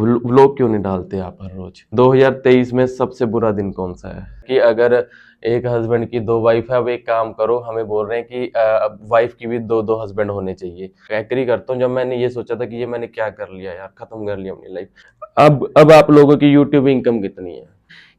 Vlog क्यों नहीं डालते आप हर रोज? 2023 में सबसे बुरा दिन कौन सा है कि अगर एक हस्बैंड की दो वाइफ है। अब एक काम करो, हमें बोल रहे हैं कि वाइफ की भी दो दो हस्बैंड होने चाहिए। एग्री करता हूँ, जब मैंने ये सोचा था कि ये मैंने क्या कर लिया यार, खत्म कर लिया अपनी लाइफ। अब आप लोगों की यूट्यूब इनकम कितनी है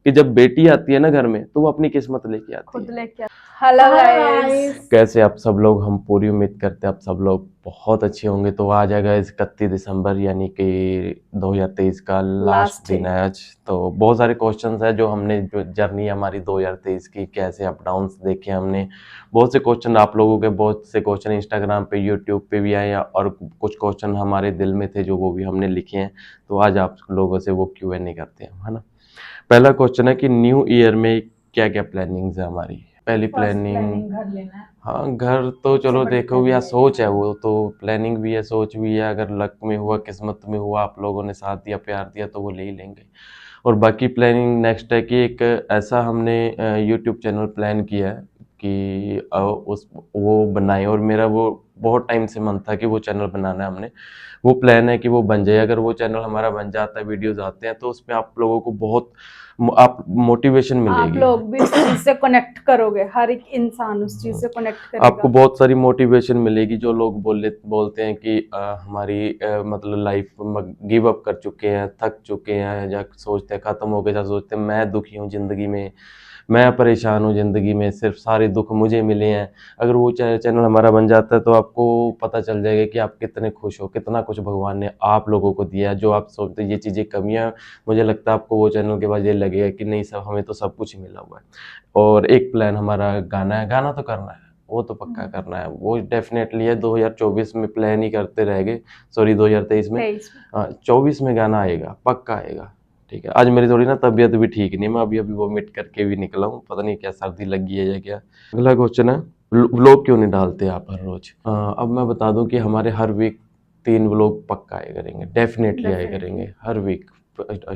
कि जब बेटी आती है ना घर में तो वो अपनी किस्मत लेके आती खुद है। लेके हेलो गाइस। कैसे आप सब लोग? हम पूरी उम्मीद करते हैं आप सब लोग बहुत अच्छे होंगे। तो आ जाएगा 31 दिसंबर यानी कि 2023 का लास्ट लास्ट दिन है आज। तो बहुत सारे क्वेश्चंस है जो हमने, जो जर्नी हमारी 2023 की, कैसे अप डाउन्स देखे हमने। बहुत से क्वेश्चन आप लोगों के, बहुत से क्वेश्चन इंस्टाग्राम पे, यूट्यूब पे भी आए, और कुछ क्वेश्चन हमारे दिल में थे जो वो भी हमने लिखे हैं। तो आज आप लोगों से वो Q&A करते हैं, है ना। पहला क्वेश्चन है कि न्यू ईयर में क्या क्या प्लानिंग्स है हमारी। पहली प्लानिंग घर लेना है। हाँ, घर तो चलो देखो, या सोच है वो तो, प्लानिंग भी है, सोच भी है। अगर लक में हुआ, किस्मत में हुआ, आप लोगों ने साथ दिया, प्यार दिया, तो वो ले ही लेंगे। और बाकी प्लानिंग नेक्स्ट है कि एक ऐसा हमने यूट्यूब चैनल प्लान किया है कि उस वो बनाए। और मेरा वो बहुत टाइम से मन था कि वो चैनल बनाना है हमने। वो प्लान है कि वो बन जाए। अगर वो चैनल हमारा बन जाता है, वीडियोस आते हैं, तो उसमें आप लोगों को बहुत आप मोटिवेशन आप मिलेगी। लोग भी उस चीज से कनेक्ट करोगे, हर एक इंसान उस चीज से कनेक्ट आपको करेगा। बहुत सारी मोटिवेशन मिलेगी। जो लोग बोलते हैं कि हमारी मतलब लाइफ गिव अप कर चुके हैं, थक चुके हैं, या सोचते हैं खत्म हो गए, या सोचते हैं मैं दुखी हूँ जिंदगी में, मैं परेशान हूँ जिंदगी में, सिर्फ सारे दुख मुझे मिले हैं। अगर वो चैनल हमारा बन जाता है तो आपको पता चल जाएगा कि आप कितने खुश हो, कितना कुछ भगवान ने आप लोगों को दिया है। जो आप सोचते ये चीज़ें कमियां, मुझे लगता है आपको वो चैनल के बाद ये लगेगा कि नहीं, सब हमें तो सब कुछ ही मिला हुआ है। और एक प्लान हमारा गाना है। गाना तो करना है, वो तो पक्का करना है, वो डेफिनेटली है। 2024 में प्लान ही करते रहेंगे, सॉरी 2023 में। 23 में 24 में गाना आएगा, पक्का आएगा। ठीक है। आज मेरी थोड़ी ना तबीयत भी ठीक नहीं, मैं अभी अभी वोमिट करके भी निकला हूँ, पता नहीं क्या सर्दी लगी है या क्या। अगला क्वेश्चन है, व्लॉग क्यों नहीं डालते आप हर रोज? अब मैं बता दूं कि हमारे हर वीक 3 व्लॉग पक्का आए करेंगे, डेफिनेटली आए डेफिनेटली करेंगे हर वीक,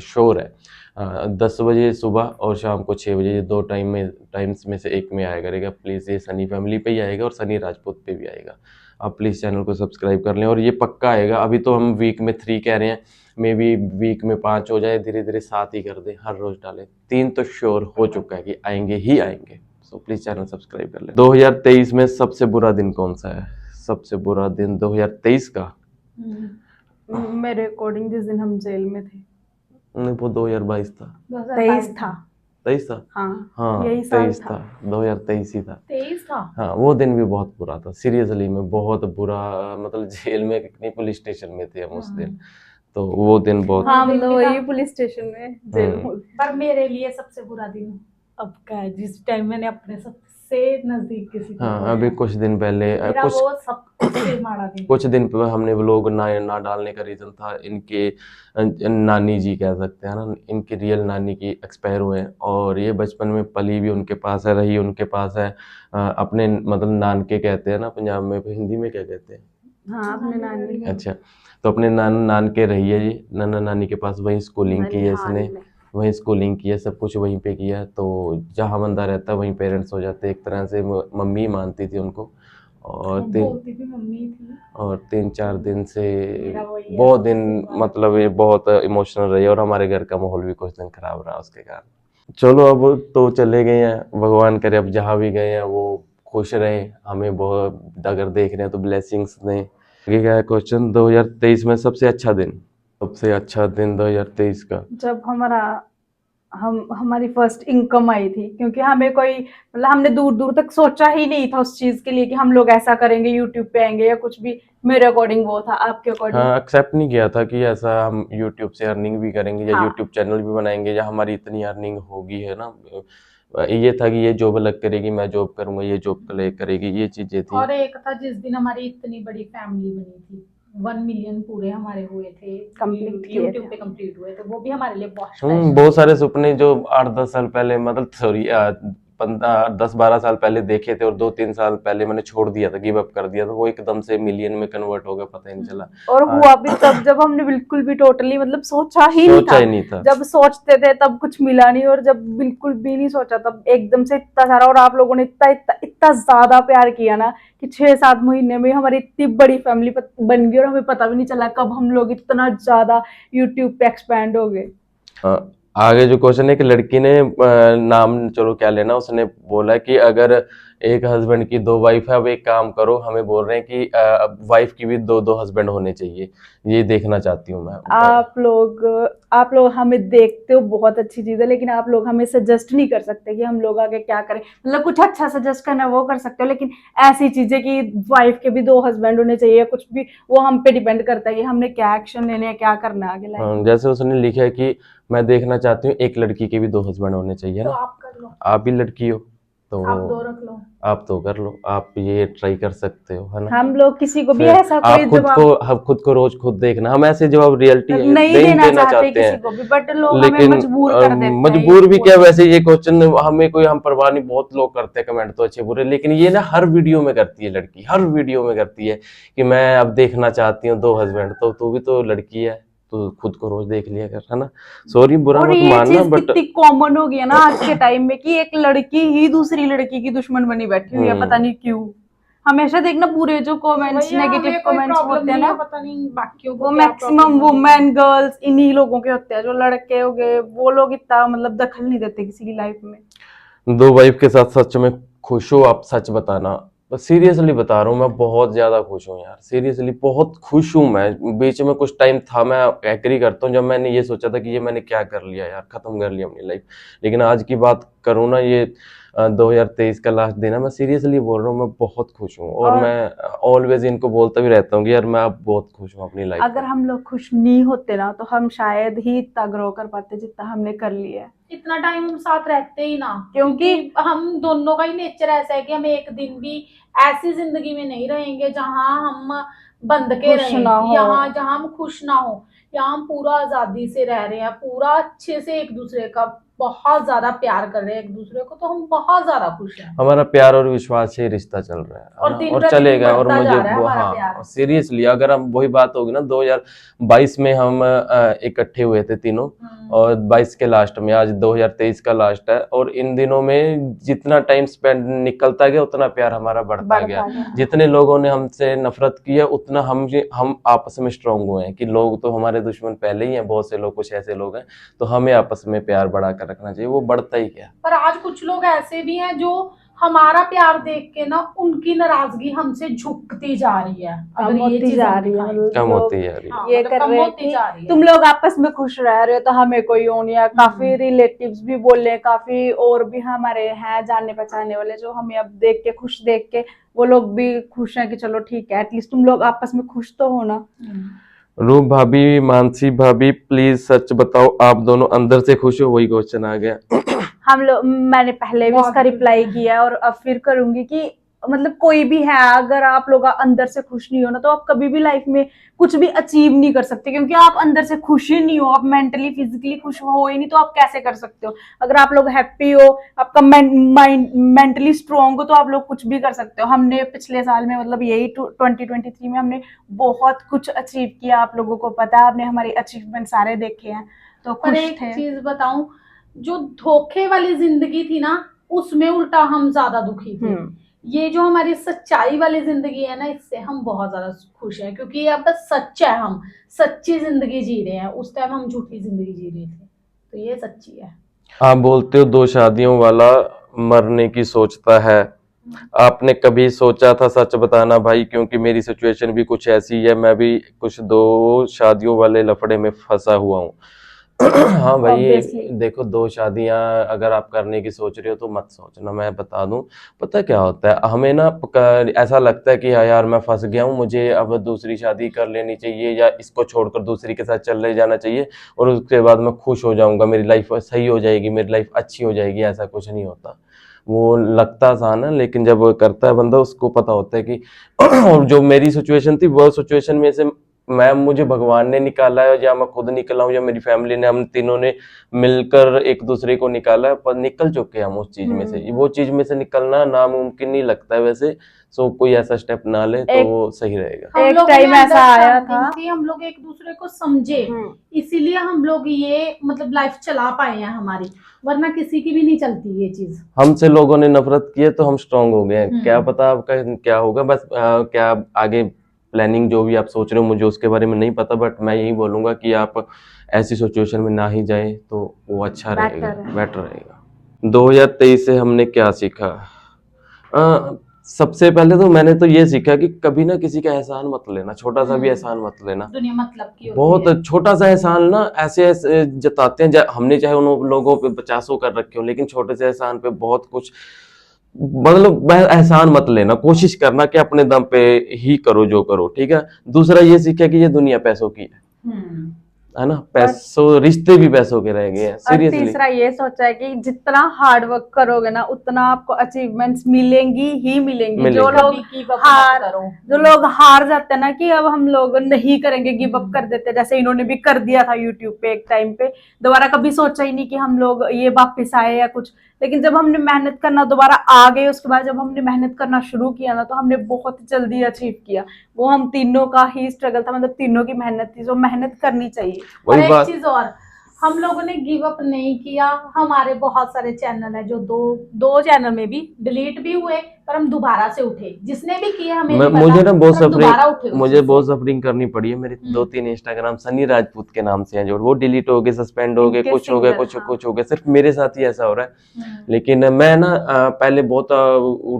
श्योर है। 10 बजे सुबह और शाम को 6 बजे, ये दो टाइम्स में से एक में आया करेगा। प्लीज़, ये सनी फैमिली पे ही आएगा और सनी राजपूत पे भी आएगा। आप प्लीज़ चैनल को सब्सक्राइब कर लें, और ये पक्का आएगा। अभी तो हम वीक में 3 कह रहे हैं, मे बी वीक में 5 हो जाए, धीरे धीरे 7 ही कर दें, हर रोज डालें। 3 तो श्योर हो चुका है कि आएंगे ही आएंगे। सो प्लीज़ चैनल सब्सक्राइब कर लें। 2023 में सबसे बुरा दिन कौन सा है? सबसे बुरा दिन 2023 का? मेरे अकॉर्डिंग जिस दिन हम जेल में थे। नहीं, वो 2022 था। 23 था। 23 था। हाँ, हाँ, यही साल 23 था। था, 2023 ही था। 23 था। हाँ, वो दिन भी बहुत बुरा था, सीरियसली में बहुत बुरा। मतलब जेल में कितनी, पुलिस स्टेशन में थे हम उस दिन। तो वो दिन बहुत, हाँ, मतलब वही पुलिस स्टेशन में, जेल में। पर मेरे लिए सबसे बुरा दिन अब का है, जिस टाइम मैंने अपने सबसे नजदीक किसी को हाँ, खोया। अभी कुछ दिन पहले मेरा कुछ वो सबसे माड़ा दिन। कुछ दिन पहले हमने व्लॉग ना डालने का रीज़न था, इनके नानी जी कह सकते हैं ना, इनकी रियल नानी की एक्सपायर हुए हैं, और ये बचपन में पली भी उनके पास है, रही उनके पास है। अपने मतलब नानके कहते हैं ना पंजाब में, हिंदी में क्या कहते हैं? हाँ, अपने नानी अच्छा, तो अपने नान के रही है ये, नाना नानी के पास, वहीं स्कूलिंग की है ननिहाल इसने, में। वहीं स्कूलिंग की है, सब कुछ वहीं पे किया है। तो जहाँ बंदा रहता है वहीं पेरेंट्स हो जाते हैं, एक तरह से मम्मी ही मानती थी उनको। और वो तीन बोलती भी मम्मी थी। और 3-4 दिन से मेरा वही है बहुत दिन, सबसे बुरा। मतलब ये बहुत इमोशनल रही, और हमारे घर का माहौल भी कुछ दिन खराब रहा उसके कारण। चलो, अब तो चले गए हैं, भगवान करे अब जहाँ भी गए हैं वो खुश रहे, हमें बहुत, अगर देख रहे हैं तो ब्लेसिंग्स दें। आगे क्या है क्वेश्चन, 2023 में सबसे अच्छा दिन? सबसे अच्छा दिन 2023 का? जब हमारी फर्स्ट इनकम आई थी, क्योंकि हमें कोई, मतलब हमने दूर दूर तक सोचा ही नहीं था उस चीज के लिए कि हम लोग ऐसा करेंगे, यूट्यूब पे आएंगे या कुछ भी। मेरे अकॉर्डिंग वो था, आपके अकॉर्डिंग? हाँ, एक्सेप्ट नहीं किया था कि ऐसा हम यूट्यूब से अर्निंग भी करेंगे, या हाँ, यूट्यूब चैनल भी बनाएंगे, या हमारी इतनी अर्निंग होगी, है ना। ये था कि ये जॉब अलग करेगी, मैं जॉब करूंगा, ये जॉब करेगी, ये चीजें थी। और एक था जिस दिन हमारी इतनी बड़ी फैमिली बनी थी, 1 मिलियन पूरे हमारे हुए थे, कंप्लीट किए यूट्यूब थे। पे कंप्लीट हुए थे, वो भी हमारे लिए बहुत स्पेशल बहुत था। सारे सपने जो 8-10 साल पहले, मतलब सॉरी 10-12 साल पहले देखे थे और 2-3 साल पहले मैंने छोड़ दिया था, गिव अप कर दिया था, वो एकदम से मिलियन में कन्वर्ट हो गया, पता ही नहीं चला। और हुआ भी तब जब हमने बिल्कुल भी टोटली मतलब सोचा ही नहीं था। जब सोचते थे तब कुछ मिला नहीं, और जब बिल्कुल भी नहीं सोचा तब एकदम से इतना सारा। और आप लोगों ने इतना इतना इतना ज्यादा प्यार किया ना कि 6-7 महीने में हमारी इतनी बड़ी फैमिली बन गई और हमें पता भी नहीं चला कब हम लोग इतना ज्यादा यूट्यूब पे एक्सपैंड हो गए। आगे जो क्वेश्चन है कि लड़की ने नाम चलो क्या लेना, उसने बोला कि अगर एक हस्बैंड की 2 वाइफ है, अब एक काम करो, हमें बोल रहे हैं कि वाइफ की भी 2-2 हस्बैंड होने चाहिए, ये देखना चाहती हूँ मैं। आप लोग हमें देखते हो, बहुत अच्छी चीज है, लेकिन आप लोग हमें सजेस्ट नहीं कर सकते कि हम लोग आगे क्या करें। मतलब कुछ अच्छा सजेस्ट करना वो कर सकते हो, लेकिन ऐसी चीजें कि वाइफ के भी 2 हस्बैंड होने चाहिए कुछ भी, वो हम पे डिपेंड करता है कि हमने क्या एक्शन लेने हैं, क्या करना है आगे लाइफ में। जैसे उसने लिखा है कि मैं देखना चाहती हूँ एक लड़की के भी 2 हस्बैंड होने चाहिए तो ना। आप कर लो, आप भी लड़की हो तो आप 2 रख लो। आप तो कर लो, आप ये ट्राई कर सकते हो, है ना। हम लोग किसी को भी फिर ऐसा कोई आप खुद को रोज खुद देखना, हम ऐसे जवाब रियलिटी है नहीं देना चाहते किसी को भी, बट लोग हमें लेकिन मजबूर कर देते हैं। मजबूर भी क्या, वैसे ये क्वेश्चन हमें कोई हम परवाह नहीं, बहुत लोग करते हैं कमेंट तो अच्छे बुरे, लेकिन ये ना हर वीडियो में करती है लड़की, हर वीडियो में करती है कि मैं अब देखना चाहती हूँ 2 हस्बैंड। तो तू भी तो लड़की है, तो खुद को रोज देख लिया कर, है ना। सॉरी, बुरा और मत ये मानना, चीज बट कितनी कॉमन हो गई है ना आज के टाइम में कि एक लड़की ही दूसरी लड़की की दुश्मन बनी बैठी हुई है, पता नहीं क्यों। हमेशा देखना पूरे जो कमेंट्स, नेगेटिव कमेंट्स होते हैं ना, पता नहीं बाकियों को वो क्या मैक्सिमम problem होती है। वुमेन गर्ल्स इन्हीं लोगों के होते हैं। जो लड़के हो गए वो लोग इतना मतलब दखल नहीं देते किसी की लाइफ में। 2 वाइफ के साथ सच में खुश हो आप, सच बताना। सीरियसली बता रहा हूँ, मैं बहुत ज्यादा खुश हूँ यार, सीरियसली बहुत खुश हूँ मैं। बीच में कुछ टाइम था, मैं एग्री करता हूँ, जब मैंने ये सोचा था कि ये मैंने क्या कर लिया यार, खत्म कर लिया अपनी लाइफ। लेकिन आज की बात करूँ ना, ये 2023 का लास्ट दिन है, मैं सीरियसली बोल रहा हूँ, मैं बहुत खुश हूँ। और मैं ऑलवेज इनको बोलता भी रहता हूँ कि यार मैं अब बहुत खुश हूँ अपनी लाइफ अगर में। हम लोग खुश नहीं होते ना तो हम शायद ही इतना ग्रो कर पाते जितना हमने कर लिया है। इतना टाइम हम साथ रहते ही ना, क्योंकि हम दोनों का ही नेचर ऐसा है कि हम एक दिन भी ऐसी जिंदगी में नहीं रहेंगे जहां हम बंद के खुश रहें, ना हो। यहाँ जहां हम खुश ना हो। यहाँ हम पूरा आजादी से रह रहे हैं, पूरा अच्छे से एक दूसरे का बहुत ज्यादा प्यार कर रहे हैं एक दूसरे को, तो हम बहुत ज्यादा खुश हैं। हमारा प्यार और विश्वास से रिश्ता चल रहा है और ना, दिन और प्रतिदिन चलेगा। और बढ़ता मुझे जा रहा है हमारा हाँ, प्यार। सीरियसली अगर हम वही बात होगी ना, 2022 में हम इकट्ठे हुए थे तीनों, और 22 के लास्ट में, आज 2023 का लास्ट है, और इन दिनों में जितना टाइम स्पेंड निकलता गया उतना प्यार हमारा बढ़ता गया। जितने लोगों ने हमसे नफरत की है उतना हम आपस में स्ट्रांग हुए हैं कि लोग तो हमारे दुश्मन पहले ही हैं, बहुत से लोग, कुछ ऐसे लोग हैं, तो हमें आपस में प्यार बढ़ा कर रखना चाहिए, वो बढ़ता ही गया। पर आज कुछ लोग ऐसे भी हैं जो हमारा प्यार देख के ना उनकी नाराजगी हमसे झुकती जा रही है, कम होती जा रही है। मतलब कम लोग होती जा रही है। ये कर रहे हैं कि तुम लोग आपस में खुश रह रहे हो तो हमें कोई हो नहीं है। काफी रिलेटिव्स भी बोले, काफी और भी हमारे हैं जानने पहचानने वाले जो हमें अब देख के खुश देख के वो लोग भी खुश हैं कि चलो ठीक है, एटलीस्ट तुम लोग आपस में खुश तो हो ना। रूप भाभी, मानसी भाभी, प्लीज सच बताओ आप दोनों अंदर से खुश हो? वही क्वेश्चन आ गया। हम लोग, मैंने पहले भी इसका रिप्लाई किया और अब फिर करूंगी कि मतलब कोई भी है, अगर आप लोग अंदर से खुश नहीं हो ना तो आप कभी भी लाइफ में कुछ भी अचीव नहीं कर सकते, क्योंकि आप अंदर से खुश ही नहीं हो, आप मेंटली फिजिकली खुश हो ही नहीं तो आप कैसे कर सकते हो। अगर आप लोग हैप्पी हो, आपका माइंड मेंटली स्ट्रांग हो तो आप लोग कुछ भी कर सकते हो। हमने पिछले साल में मतलब यही 2023 में हमने बहुत कुछ अचीव किया, आप लोगों को पता है, आपने हमारी अचीवमेंट सारे देखे हैं तो खुश एक थे। चीज बताऊं, जो धोखे वाली जिंदगी थी ना उसमें उल्टा हम ज्यादा दुखी थे। ये जो हमारी सच्चाई वाली जिंदगी है ना, इससे हम बहुत ज्यादा खुश हैं, क्योंकि ये अब सच है, हम सच्ची जिंदगी जी रहे हैं। उस टाइम हम झूठी जिंदगी जी रहे थे, तो ये सच्ची है। आप बोलते हो 2 शादियों वाला मरने की सोचता है, आपने कभी सोचा था? सच बताना भाई, क्योंकि मेरी सिचुएशन भी कुछ ऐसी है, मैं भी कुछ 2 शादियों वाले लफड़े में फंसा हुआ हूँ। हाँ भाई, देखो 2 शादियां अगर आप करने की सोच रहे हो तो मत सोचना, मैं बता दूं। पता क्या होता है, हमें ना ऐसा लगता है कि हाँ यार मैं फंस गया हूँ, मुझे अब दूसरी शादी कर लेनी चाहिए या इसको छोड़कर दूसरी के साथ चले जाना चाहिए और उसके बाद मैं खुश हो जाऊंगा, मेरी लाइफ सही हो जाएगी, मेरी लाइफ अच्छी हो जाएगी। ऐसा कुछ नहीं होता। वो लगता आसान है, लेकिन जब करता है बंदा उसको पता होता है कि जो मेरी सिचुएशन थी वो सिचुएशन में से मुझे भगवान ने निकाला है या मैं खुद निकला हूँ या मेरी फैमिली ने, हम तीनों ने मिलकर एक दूसरे को निकाला है, पर निकल चुके हैं हम उस चीज में से। वो चीज में से निकलना नामुमकिन नहीं लगता है वैसे। सो कोई ऐसा स्टेप ना ले तो वो सही रहेगा। हम एक लोगों टाइम में ऐसा आया understanding था। थी, हम लोग एक दूसरे को समझे, इसीलिए हम लोग ये मतलब लाइफ चला पाए हैं हमारी, वरना किसी की भी नहीं चलती ये चीज। हमसे लोगों ने नफरत की है तो हम स्ट्रांग हो गए हैं। क्या पता आपका क्या होगा, बस क्या आगे प्लानिंग जो भी आप सोच रहे हो मुझे उसके बारे में नहीं पता, बट मैं यही बोलूंगा कि आप ऐसी सिचुएशन में ना ही जाए तो वो अच्छा रहेगा, बेटर रहेगा। 2023 से हमने क्या सीखा? सबसे पहले तो मैंने तो ये सीखा कि कभी ना किसी का एहसान मत लेना, छोटा सा भी एहसान मत लेना। दुनिया मतलब की होती है। बहुत छोटा सा एहसान ना ऐसे ऐसे जताते हैं, हमने चाहे उन लोगों पे 50 कर रखे हो, लेकिन छोटे से एहसान पे बहुत कुछ, मतलब एहसान मत लेना, कोशिश करना कि अपने दम पे ही करो जो करो, ठीक है। दूसरा ये सीखा कि ये दुनिया पैसों की है ना, पैसों, रिश्ते भी पैसों के रह गए हैं, और सीरियसली। तीसरा ये सोचा है कि जितना हार्ड वर्क करोगे ना उतना आपको अचीवमेंट्स मिलेंगी ही मिलेंगी। जो लोग जो लोग हार जाते हैं ना कि अब हम लोग नहीं करेंगे, गिव अप कर देते हैं, जैसे इन्होंने भी कर दिया था यूट्यूब पे एक टाइम पे, दोबारा कभी सोचा ही नहीं कि हम लोग ये वापस आए या कुछ। लेकिन जब हमने मेहनत करना दोबारा आ गए, उसके बाद जब हमने मेहनत करना शुरू किया ना तो हमने बहुत जल्दी अचीव किया। वो हम तीनों का ही स्ट्रगल था, मतलब तीनों की मेहनत थी, जो मेहनत करनी चाहिए। और एक चीज और, हम लोगों ने गिव अप नहीं किया। हमारे बहुत सारे चैनल है जो दो चैनल में भी डिलीट भी हुए, पर हम दोबारा से उठे। जिसने भी किया हमें नहीं मुझे ना बहुत सफरिंग, मुझे बहुत सफरिंग करनी पड़ी है। मेरे 2-3 इंस्टाग्राम सनी राजपूत के नाम से हैं जो वो डिलीट हो गए, सस्पेंड हो गए, कुछ हो गए, कुछ हो गए। सिर्फ मेरे साथ ही ऐसा हो रहा है। लेकिन मैं ना पहले बहुत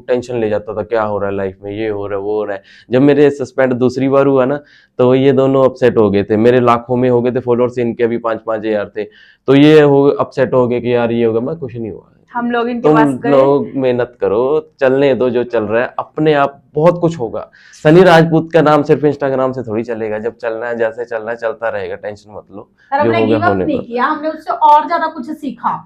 टेंशन ले जाता था, क्या हो रहा है लाइफ में, ये हो रहा है वो हो रहा है। जब मेरे सस्पेंड दूसरी बार हुआ ना तो ये दोनों अपसेट हो गए थे। मेरे लाखों में हो गए थे फॉलोअर्स, इनके अभी 5-5 हजार थे। तो ये अपसेट हो गए कि यार ये होगा। मैं कुछ नहीं हुआ, हम लोग इनके तुम पास गए। लोग मेहनत करो, चलने दो जो चल रहा है, अपने आप बहुत कुछ होगा। सनी राजपूत का नाम सिर्फ इंस्टाग्राम से थोड़ी चलेगा, जब चलना है जैसे चलना है चलता रहेगा, टेंशन मत लो। जो होगा होने नहीं किया हमने, उससे और ज्यादा कुछ सीखा।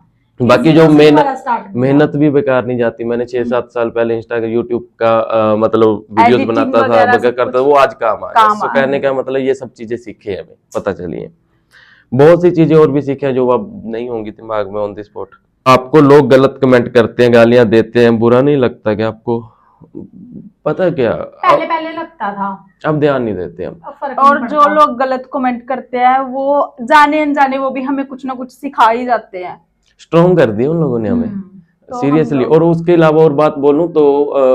बाकी जो मेहनत भी बेकार नहीं जाती। मैंने 6-7 साल पहले इंस्टाग्राम यूट्यूब का मतलब वीडियोस बनाता था, वगैरह करता था, वो आज काम आ गया। तो कहने का मतलब ये सब चीजें सीखी है, हमें पता चली है। बहुत सी चीजें और भी सीखे हैं जो अब नहीं होंगी दिमाग में ऑन द स्पॉट। आपको लोग गलत कमेंट करते हैं, गालियां देते हैं, बुरा नहीं लगता क्या आपको? पता क्या, पहले लगता था, अब ध्यान नहीं देते हम। और जो लोग गलत कमेंट करते हैं वो जाने अनजाने वो भी हमें कुछ ना कुछ सिखा ही जाते हैं। स्ट्रॉन्ग कर दिया उन लोगों ने हमें, सीरियसली। और उसके अलावा और बात बोलूं तो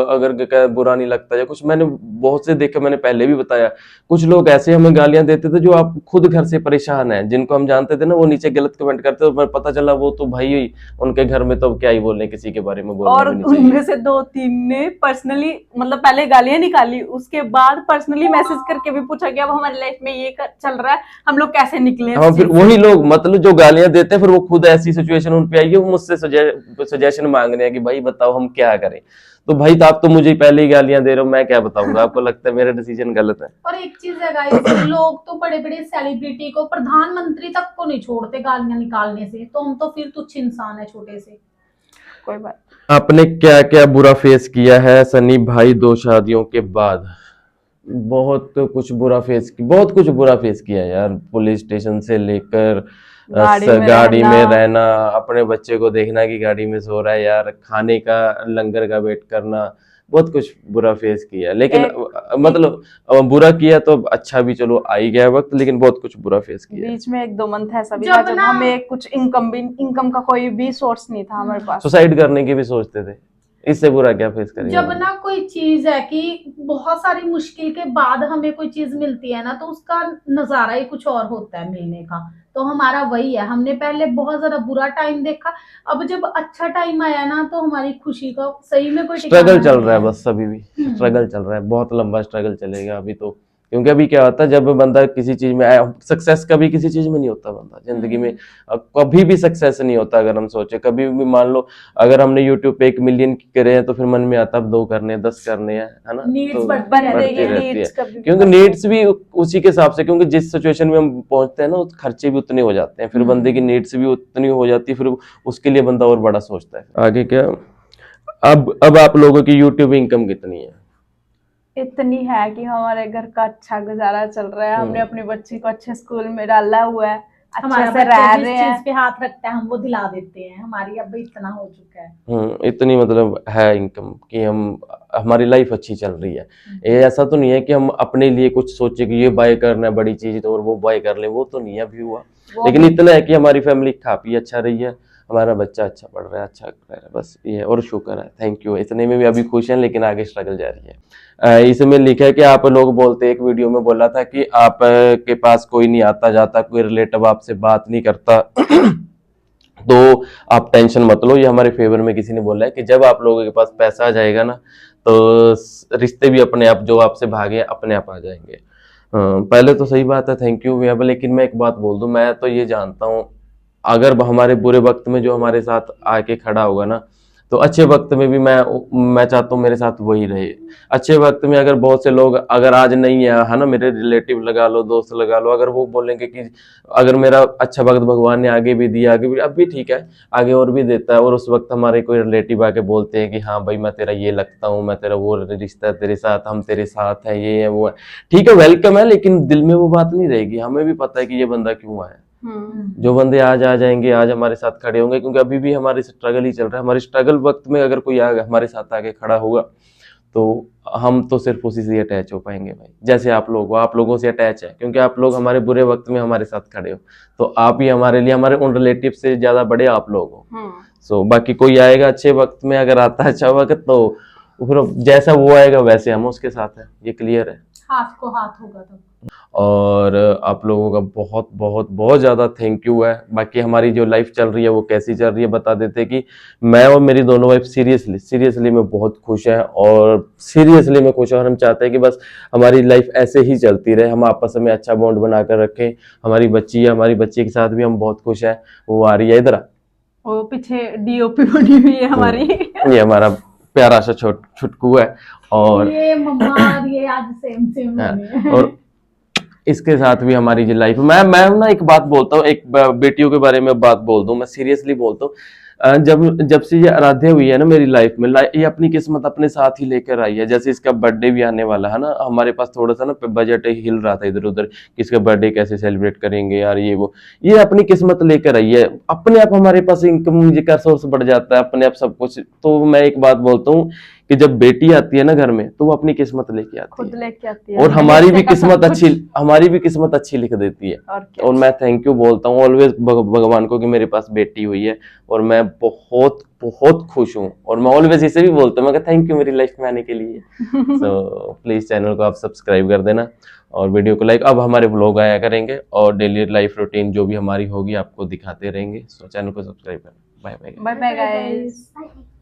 अगर बुरा नहीं लगता या कुछ, मैंने बहुत से देखे, मैंने पहले भी बताया, कुछ लोग ऐसे हमें गालियां देते थे जो आप खुद घर से परेशान हैं, जिनको हम जानते थे ना, वो नीचे गलत कमेंट करते, तो पता चला वो तो भाई उनके घर में तो क्या ही बोलने, किसी के बारे में बोलना और भी नहीं चाहिए। उनमें से 2-3 ने पर्सनली, मतलब पहले गालियां निकाली, उसके बाद पर्सनली मैसेज करके भी पूछा कि अब हमारी लाइफ में ये चल रहा है, हम लोग कैसे निकले। हाँ, फिर वही लोग मतलब जो गालियां देते हैं, फिर वो खुद ऐसी सिचुएशन उन पे आई है, वो मुझसे सजेशन मांग रहे हैं कि भाई बताओ हम क्या करें। तो भाई आप तो मुझे पहले ही गालियां दे रहे हो, मैं क्या बताऊंगा आपको? लगता है मेरा डिसीजन गलत है। और एक चीज है गाइस, लोग तो बड़े बड़े सेलिब्रिटी को, प्रधानमंत्री तक को नहीं छोड़ते गालियां निकालने से, तो हम तो फिर तुच्छ इंसान है, छोटे से। कोई बात। आपने क्या क्या बुरा फेस किया है सनी भाई 2 शादियों के बाद? बहुत कुछ बुरा फेस किया है यार। पुलिस स्टेशन से लेकर गाड़ी में रहना, अपने बच्चे को देखना कि गाड़ी में सो रहा है यार, खाने का लंगर का वेट करना, बहुत कुछ बुरा फेस किया। लेकिन मतलब बुरा किया तो अच्छा भी चलो आ ही गया वक्त, लेकिन बहुत कुछ बुरा फेस किया। बीच में 1-2 मंथ ऐसा भी था जब हमें कुछ इनकम का कोई भी सोर्स नहीं था हमारे पास। सुसाइड करने की भी सोचते थे, इससे बुरा क्या फेस करेंगे? जब ना कोई चीज है कि बहुत सारी मुश्किल के बाद हमें कोई चीज मिलती है ना, तो उसका नजारा ही कुछ और होता है मिलने का। तो हमारा वही है, हमने पहले बहुत ज्यादा बुरा टाइम देखा, अब जब अच्छा टाइम आया ना तो हमारी खुशी का सही में कोई स्ट्रगल चल रहा है, बस अभी भी स्ट्रगल चल रहा है, बहुत लंबा स्ट्रगल चलेगा अभी तो। क्योंकि अभी क्या होता है, जब बंदा किसी चीज में आया, सक्सेस कभी किसी चीज में नहीं होता, बंदा जिंदगी में कभी भी सक्सेस नहीं होता। अगर हम सोचे कभी भी, मान लो अगर हमने यूट्यूब पे 1 मिलियन करे हैं तो फिर मन में आता है 2 करने, 10 करने हैं, है ना? तो बढ़ती रहती है, क्योंकि नीड्स भी उसी के हिसाब से, क्योंकि जिस सिचुएशन में हम पहुंचते हैं ना, खर्चे भी उतने हो जाते हैं, फिर बंदे की नीड्स भी उतनी हो जाती है, फिर उसके लिए बंदा और बड़ा सोचता है। आगे क्या, अब आप लोगों की यूट्यूब इनकम कितनी है? इतनी है कि हमारे घर का अच्छा गुजारा चल रहा है, हमने अपने बच्चे को अच्छे स्कूल में डाला हुआ है, हमारा अच्छे से बच्चा रह जिस रहे चीज हैं। पे हाथ रखता है हम वो दिला देते हैं, हमारी अब इतना हो चुका है। इतनी मतलब है इनकम कि हम हमारी लाइफ अच्छी चल रही है। ये ऐसा तो नहीं है कि हम अपने लिए कुछ सोचे कि ये बाय करना है बड़ी चीज तो और वो बाय कर ले, वो तो नहीं अभी हुआ। वो लेकिन इतना है कि हमारी फैमिली खा पी अच्छा रही है, हमारा बच्चा अच्छा पढ़ रहा है, अच्छा कर रहा है, बस ये है। और शुक्र है, थैंक यू। इतने में भी अभी खुश हैं, लेकिन आगे स्ट्रगल जारी है। इसमें लिखा है कि आप लोग बोलते, एक वीडियो में बोला था कि आप के पास कोई नहीं आता जाता, कोई रिलेटिव आपसे बात नहीं करता तो आप टेंशन मत लो, ये हमारे फेवर में किसी ने बोला है कि जब आप लोगों के पास पैसा आ जाएगा ना तो रिश्ते भी अपने आप जो आपसे भागे अपने आप आ जाएंगे। पहले तो सही बात है, थैंक यू भैया। लेकिन मैं एक बात बोल दूं, मैं तो ये जानता हूं अगर हमारे बुरे वक्त में जो हमारे साथ आके खड़ा होगा ना, तो अच्छे वक्त में भी मैं चाहता हूँ मेरे साथ वही रहे। अच्छे वक्त में अगर बहुत से लोग अगर आज नहीं है ना, मेरे रिलेटिव लगा लो, दोस्त लगा लो, अगर वो बोलेंगे कि अगर मेरा अच्छा वक्त भगवान ने आगे भी दिया, आगे भी, अब भी ठीक है, आगे और भी देता है, और उस वक्त हमारे कोई रिलेटिव आके बोलते हैं कि हाँ भाई मैं तेरा ये लगता हूँ, मैं तेरा वो रिश्ता है तेरे साथ, हम तेरे साथ है, ये है वो है, ठीक है, वेलकम है, लेकिन दिल में वो बात नहीं रहेगी। हमें भी पता है कि ये बंदा क्यों आया। जो बंदे आज आ जाएंगे, आज हमारे साथ खड़े होंगे, क्योंकि अभी भी हमारे स्ट्रगल ही चल रहा है। हमारे स्ट्रगल वक्त में अगर कोई हमारे साथ आके खड़ा होगा तो हम तो सिर्फ उसी से अटैच हो पाएंगे भाई। जैसे आप लोग हो, आप लोगों से अटैच है, क्योंकि आप लोग हमारे बुरे वक्त में हमारे साथ खड़े हो, तो आप ही हमारे लिए, हमारे उन रिलेटिव से ज्यादा बड़े आप लोग हो। सो बाकी कोई आएगा अच्छे वक्त में, अगर आता है अच्छा वक्त, तो फिर जैसा वो आएगा वैसे हम उसके साथ है, ये क्लियर है। हाथ को हाथ होगा तब। और आप लोगों का बहुत बहुत बहुत ज़्यादा थैंक यू है। बाकी हमारी जो लाइफ चल रही है वो कैसी चल रही है बता देते कि मैं और मेरी दोनों वाइफ सीरियसली में बहुत खुश हैं, और सीरियसली में खुश हैं, और हम चाहते हैं कि बस हमारी लाइफ ऐसे ही चलती रहे, हम आपस में अच्छा बॉन्ड बनाकर रखें। हमारी बच्ची है, हमारी बच्ची के साथ भी हम बहुत खुश हैं। वो आ रही है इधर, वो पीछे डीओपी बनी हुई है हमारी। ये हमारा प्यारा सा छुटकू है। और ये मम्मा और ये आज सेम सेम हाँ, बने हैं। और इसके साथ भी हमारी जो लाइफ, मैं ना एक बात बोलता हूँ, एक बेटियों के बारे में बात बोल दूं, मैं सीरियसली बोलता हूँ। जब जब से ये आराध्या हुई है ना मेरी लाइफ में, ये अपनी किस्मत अपने साथ ही लेकर आई है। जैसे इसका बर्थडे भी आने वाला है ना, हमारे पास थोड़ा सा ना बजट हिल रहा था इधर उधर, किसका बर्थडे कैसे सेलिब्रेट करेंगे यार, ये वो, ये अपनी किस्मत लेकर आई है। अपने आप हमारे पास इनकम का सोर्स बढ़ जाता है, अपने आप सब कुछ। तो मैं एक बात बोलता हूँ कि जब बेटी आती है ना घर में, तो वो अपनी किस्मत लेके आती खुद है, लेके आती है, और हमारी भी बच्चे का सब किस्मत कुछ। अच्छी, हमारी भी किस्मत अच्छी लिख देती है। और क्या। और मैं थैंक यू बोलता हूँ ऑलवेज भगवान को कि मेरे पास बेटी हुई है, और मैं बहुत बहुत खुश हूँ। और मैं ऑलवेज इसे भी बोलता हूँ, मैं थैंक यू मेरी लाइफ में आने के लिए। सो प्लीज चैनल को आप सब्सक्राइब कर देना, और वीडियो को लाइक। अब हमारे व्लॉग आया करेंगे, और डेली लाइफ रूटीन जो भी हमारी होगी आपको दिखाते रहेंगे। सो चैनल को सब्सक्राइब करना। Bye bye. Bye bye guys. Bye.